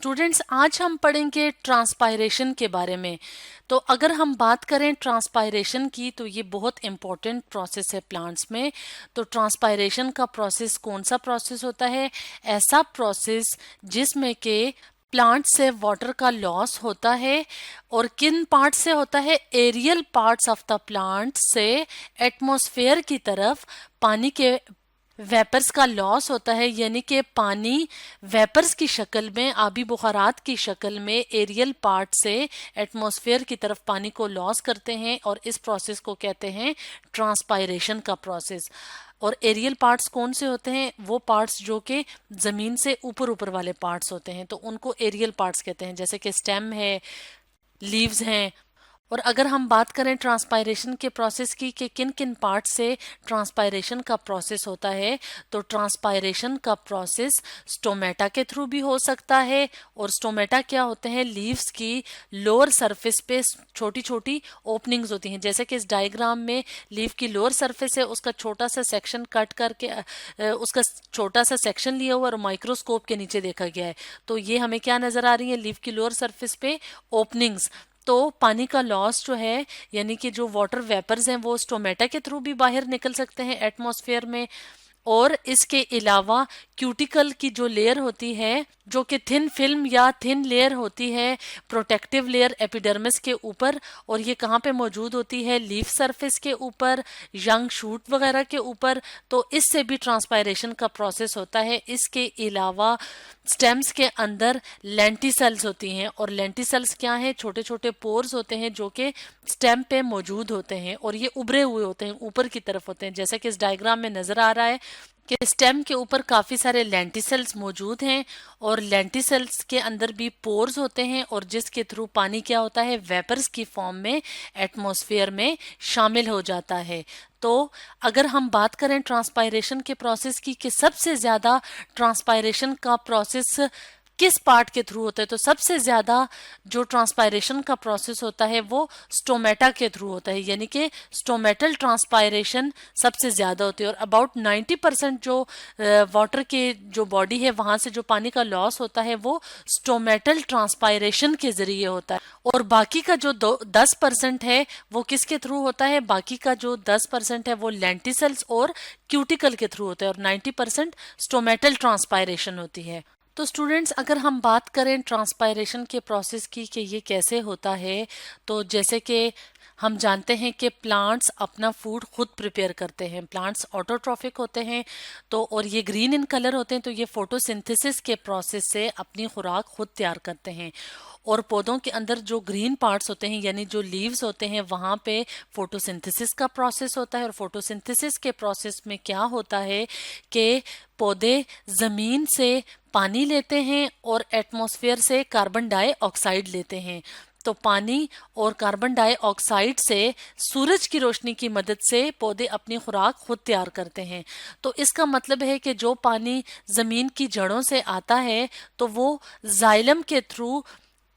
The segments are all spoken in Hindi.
स्टूडेंट्स, आज हम पढ़ेंगे ट्रांसपायरेशन के बारे में। तो अगर हम बात करें ट्रांसपायरेशन की, तो ये बहुत इम्पोर्टेंट प्रोसेस है प्लांट्स में। तो ट्रांसपायरेशन का प्रोसेस कौन सा प्रोसेस होता है? ऐसा प्रोसेस जिसमें के प्लांट से वाटर का लॉस होता है। और किन पार्ट से होता है? Aerial parts of the plant से एटमॉस्फेयर की तरफ पानी के वेपर्स का लॉस होता है, यानी कि पानी वेपर्स की शक्ल में, आबी बुखारात की शक्ल में एरियल पार्ट से एटमॉस्फेयर की तरफ पानी को लॉस करते हैं, और इस प्रोसेस को कहते हैं ट्रांसपायरेशन का प्रोसेस। और एरियल पार्ट्स कौन से होते हैं? वो पार्ट्स जो कि जमीन से ऊपर ऊपर वाले पार्ट्स होते हैं, तो उनको एरियल पार्ट्स कहते हैं, जैसे कि स्टेम है, लीव्स हैं। और अगर हम बात करें ट्रांसपायरेशन के प्रोसेस की कि किन किन पार्ट से ट्रांसपायरेशन का प्रोसेस होता है, तो ट्रांसपायरेशन का प्रोसेस स्टोमेटा के थ्रू भी हो सकता है। और स्टोमेटा क्या होते हैं? लीव्स की लोअर सरफेस पे छोटी छोटी ओपनिंग्स होती हैं, जैसे कि इस डायग्राम में लीव की लोअर सरफेस है, उसका छोटा सा सेक्शन कट करके उसका छोटा सा सेक्शन लिया हुआ और माइक्रोस्कोप के नीचे देखा गया है। तो ये हमें क्या नजर आ रही है? लीव की लोअर सरफेस पे ओपनिंग्स। तो पानी का लॉस जो है, यानी कि जो वाटर वेपर्स हैं, वो स्टोमेटा के थ्रू भी बाहर निकल सकते हैं एटमॉस्फेयर में। और इसके अलावा क्यूटिकल की जो लेयर होती है, जो कि थिन फिल्म या थिन लेयर होती है, प्रोटेक्टिव लेयर एपिडर्मिस के ऊपर, और ये कहाँ पे मौजूद होती है? लीफ सरफेस के ऊपर, यंग शूट वगैरह के ऊपर। तो इससे भी ट्रांसपायरेशन का प्रोसेस होता है। इसके अलावा स्टेम्स के अंदर लेंटिसेल्स होती हैं, और लेंटिसेल्स क्या हैं? छोटे छोटे पोर्स होते हैं जो कि स्टेम पे मौजूद होते हैं, और ये उभरे हुए होते हैं, ऊपर की तरफ होते हैं, जैसा कि इस डायग्राम में नजर आ रहा है कि स्टेम के ऊपर काफी सारे लेंटिसेल्स मौजूद हैं, और लेंटिसेल्स के अंदर भी पोर्स होते हैं, और जिसके थ्रू पानी क्या होता है? वेपर्स की फॉर्म में एटमॉस्फेयर में शामिल हो जाता है। तो अगर हम बात करें ट्रांसपायरेशन के प्रोसेस की कि सबसे ज्यादा ट्रांसपायरेशन का प्रोसेस किस पार्ट के थ्रू होता है, तो सबसे ज्यादा जो ट्रांसपायरेशन का प्रोसेस होता है वो स्टोमेटा के थ्रू होता है, यानी कि स्टोमेटल ट्रांसपायरेशन सबसे ज्यादा होती है। और अबाउट 90% जो वाटर के जो बॉडी है, वहां से जो पानी का लॉस होता है वो स्टोमेटल ट्रांसपायरेशन के जरिए होता है। और बाकी का जो 10% है वो किसके थ्रू होता है? बाकी का जो 10% है वो लेंटिसेल्स और क्यूटिकल के थ्रू होता है, और 90% स्टोमेटल ट्रांसपायरेशन होती है। तो स्टूडेंट्स, अगर हम बात करें ट्रांसपायरेशन के प्रोसेस की कि ये कैसे होता है, तो जैसे कि हम जानते हैं कि प्लांट्स अपना फूड खुद प्रिपेयर करते हैं। प्लांट्स ऑटोट्रॉफिक होते हैं, तो और ये ग्रीन इन कलर होते हैं, तो ये फोटोसिंथेसिस के प्रोसेस से अपनी खुराक खुद तैयार करते हैं। और पौधों के अंदर जो ग्रीन पार्ट्स होते हैं, यानी जो लीव्स होते हैं, वहाँ पे फोटोसिंथेसिस का प्रोसेस होता है। और फोटोसिंथेसिस के प्रोसेस में क्या होता है कि पौधे जमीन से पानी लेते हैं और एटमॉस्फेयर से कार्बन डाइऑक्साइड लेते हैं। तो पानी और कार्बन डाइऑक्साइड से सूरज की रोशनी की मदद से पौधे अपनी खुराक खुद तैयार करते हैं। तो इसका मतलब है कि जो पानी जमीन की जड़ों से आता है, तो वो जाइलम के थ्रू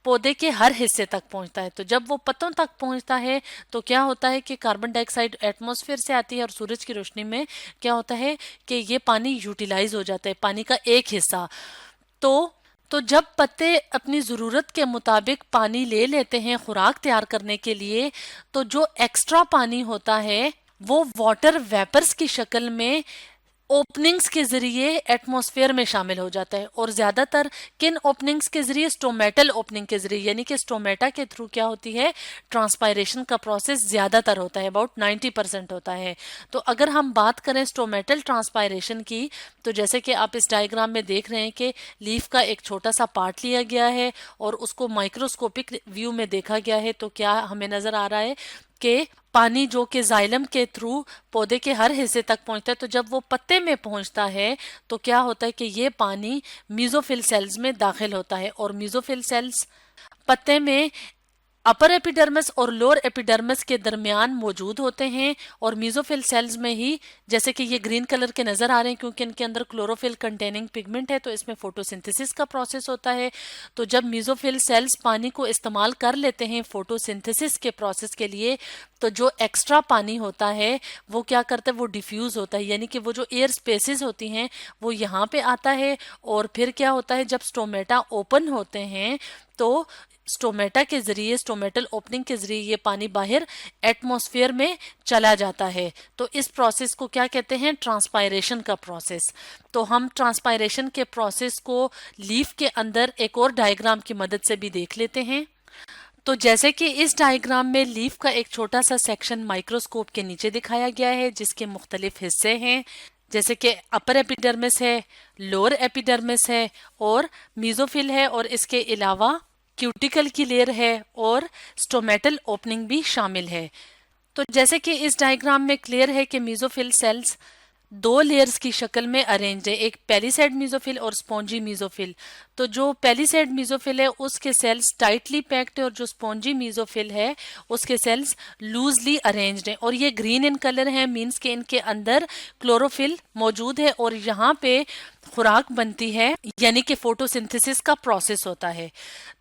पौधे के हर हिस्से तक पहुंचता है। तो जब वो पत्तों तक पहुंचता है, तो क्या होता है कि कार्बन डाइऑक्साइड एटमॉस्फेयर से आती है, और सूरज की रोशनी में क्या होता है कि ये पानी यूटिलाइज हो जाता है, पानी का एक हिस्सा। तो तो जब पत्ते अपनी ज़रूरत के मुताबिक पानी ले लेते हैं खुराक तैयार करने के लिए, तो जो एक्स्ट्रा पानी होता है वो वाटर वेपर्स की शक्ल में ओपनिंग्स के जरिए एटमॉस्फेयर में शामिल हो जाता है। और ज्यादातर किन ओपनिंग्स के जरिए? स्टोमेटल ओपनिंग के जरिए, यानी कि स्टोमेटा के थ्रू क्या होती है? ट्रांसपायरेशन का प्रोसेस ज्यादातर होता है, अबाउट 90% होता है। तो अगर हम बात करें स्टोमेटल ट्रांसपायरेशन की, तो जैसे कि आप इस डायग्राम में देख रहे हैं कि लीफ का एक छोटा सा पार्ट लिया गया है और उसको माइक्रोस्कोपिक व्यू में देखा गया है, तो क्या हमें नजर आ रहा है कि पानी जो कि जाइलम के थ्रू पौधे के हर हिस्से तक पहुंचता है, तो जब वो पत्ते में पहुंचता है, तो क्या होता है कि ये पानी मीजोफिल सेल्स में दाखिल होता है, और मीजोफिल सेल्स पत्ते में अपर एपिडर्मिस और लोअर एपिडर्मिस के दरमियान मौजूद होते हैं और मेसोफिल सेल्स में ही, जैसे कि ये ग्रीन कलर के नजर आ रहे हैं क्योंकि इनके अंदर क्लोरोफिल कंटेनिंग पिगमेंट है, तो इसमें फोटोसिंथेसिस का प्रोसेस होता है। तो जब मेसोफिल सेल्स पानी को इस्तेमाल कर लेते हैं फोटोसिंथेसिस के प्रोसेस के लिए, तो जो एक्स्ट्रा पानी होता है वो क्या करता है, वो डिफ्यूज होता है, यानी कि वो जो एयर स्पेसेस होती हैं वो यहाँ पे आता है। और फिर क्या होता है, जब स्टोमेटा ओपन होते हैं तो स्टोमेटा के जरिए, स्टोमेटल ओपनिंग के जरिए ये पानी बाहर एटमॉस्फेयर में चला जाता है। तो इस प्रोसेस को क्या कहते हैं, ट्रांसपायरेशन का प्रोसेस। तो हम ट्रांसपायरेशन के प्रोसेस को लीफ के अंदर एक और डायग्राम की मदद से भी देख लेते हैं। तो जैसे कि इस डायग्राम में लीफ का एक छोटा सा सेक्शन माइक्रोस्कोप के नीचे दिखाया गया है, जिसके मुख्तलिफ हिस्से हैं, जैसे कि अपर एपिडर्मिस है, लोअर एपिडर्मिस है और मेसोफिल है, और इसके अलावा क्यूटिकल की लेयर है और स्टोमेटल ओपनिंग भी शामिल है। तो जैसे कि इस डायग्राम में क्लियर है कि मेसोफिल सेल्स दो लेयर्स की शक्ल में अरेंज्ड है, एक पेलिसेड मेसोफिल और स्पॉन्जी मेसोफिल। तो जो पेलिसेड मेसोफिल है उसके सेल्स टाइटली पैक्ड है और जो स्पॉन्जी मेसोफिल है उसके सेल्स लूजली अरेंज्ड है। और ये ग्रीन इन कलर है, मींस के इनके अंदर क्लोरोफिल मौजूद है और यहाँ पे खुराक बनती है, यानी कि फोटोसिंथेसिस का प्रोसेस होता है।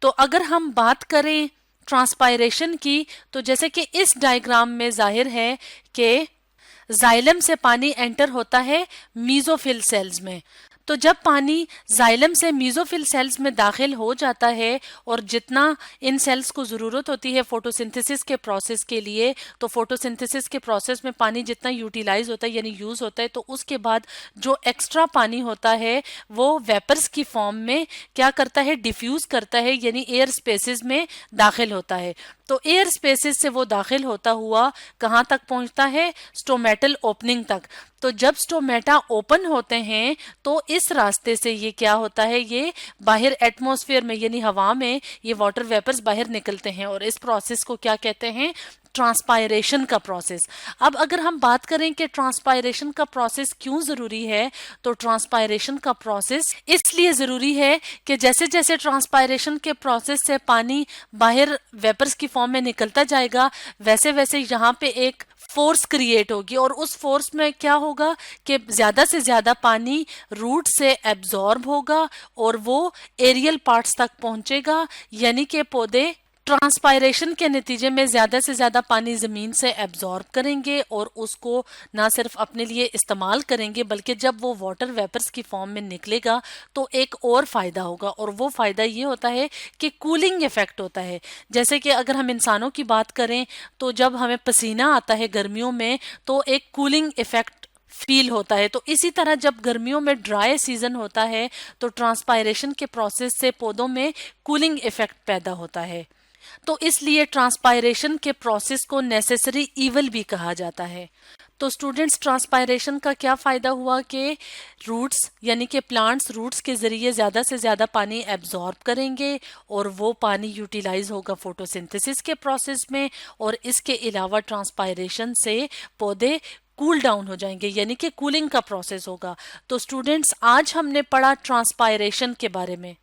तो अगर हम बात करें ट्रांसपायरेशन की, तो जैसे कि इस डायग्राम में जाहिर है कि जाइलम से पानी एंटर होता है मेसोफिल सेल्स में। तो जब पानी जाइलम से मेसोफिल सेल्स में दाखिल हो जाता है और जितना इन सेल्स को ज़रूरत होती है फोटोसिंथेसिस के प्रोसेस के लिए, तो फोटोसिंथेसिस के प्रोसेस में पानी जितना यूटिलाइज होता है यानी यूज़ होता है, तो उसके बाद जो एक्स्ट्रा पानी होता है वो वेपर्स की फॉर्म में क्या करता है, डिफ्यूज़ करता है, यानी एयर स्पेसेस में दाखिल होता है। तो एयर स्पेसेस से वो दाखिल होता हुआ कहाँ तक पहुँचता है, स्टोमेटल ओपनिंग तक। तो जब स्टोमेटा ओपन होते हैं तो इस रास्ते से ये क्या होता है, ये बाहर एटमॉस्फेयर में यानी हवा में ये वाटर वेपर्स बाहर निकलते हैं और इस प्रोसेस को क्या कहते हैं, ट्रांसपायरेशन का प्रोसेस। अब अगर हम बात करें कि ट्रांसपायरेशन का प्रोसेस क्यों जरूरी है, तो ट्रांसपायरेशन का प्रोसेस इसलिए जरूरी है कि जैसे जैसे ट्रांसपायरेशन के प्रोसेस से पानी बाहर वेपर्स की फॉर्म में निकलता जाएगा, वैसे वैसे यहाँ पे एक फोर्स क्रिएट होगी और उस फोर्स में क्या होगा कि ज्यादा से ज्यादा पानी रूट से एब्जॉर्ब होगा और वो एरियल पार्ट्स तक पहुंचेगा, यानी कि पौधे ट्रांसपायरेशन के नतीजे में ज्यादा से ज्यादा पानी जमीन से एब्जॉर्ब करेंगे और उसको ना सिर्फ अपने लिए इस्तेमाल करेंगे बल्कि जब वो वाटर वेपर्स की फॉर्म में निकलेगा तो एक और फायदा होगा, और वो फायदा ये होता है कि कूलिंग इफेक्ट होता है। जैसे कि अगर हम इंसानों की बात करें तो जब हमें पसीना आता है गर्मियों में तो एक कूलिंग इफेक्ट फील होता है। तो इसी तरह जब गर्मियों में ड्राई सीजन होता है तो ट्रांसपायरेशन के प्रोसेस से पौधों में कूलिंग इफेक्ट पैदा होता है। तो इसलिए ट्रांसपायरेशन के प्रोसेस को नेसेसरी इवल भी कहा जाता है। तो स्टूडेंट्स, ट्रांसपायरेशन का क्या फायदा हुआ कि रूट्स यानी कि प्लांट्स रूट्स के जरिए ज्यादा से ज्यादा पानी एब्जॉर्ब करेंगे और वो पानी यूटिलाइज होगा फोटोसिंथेसिस के प्रोसेस में, और इसके अलावा ट्रांसपायरेशन से पौधे कूल डाउन हो जाएंगे, यानी कि कूलिंग का प्रोसेस होगा। तो स्टूडेंट्स, आज हमने पढ़ा ट्रांसपायरेशन के बारे में।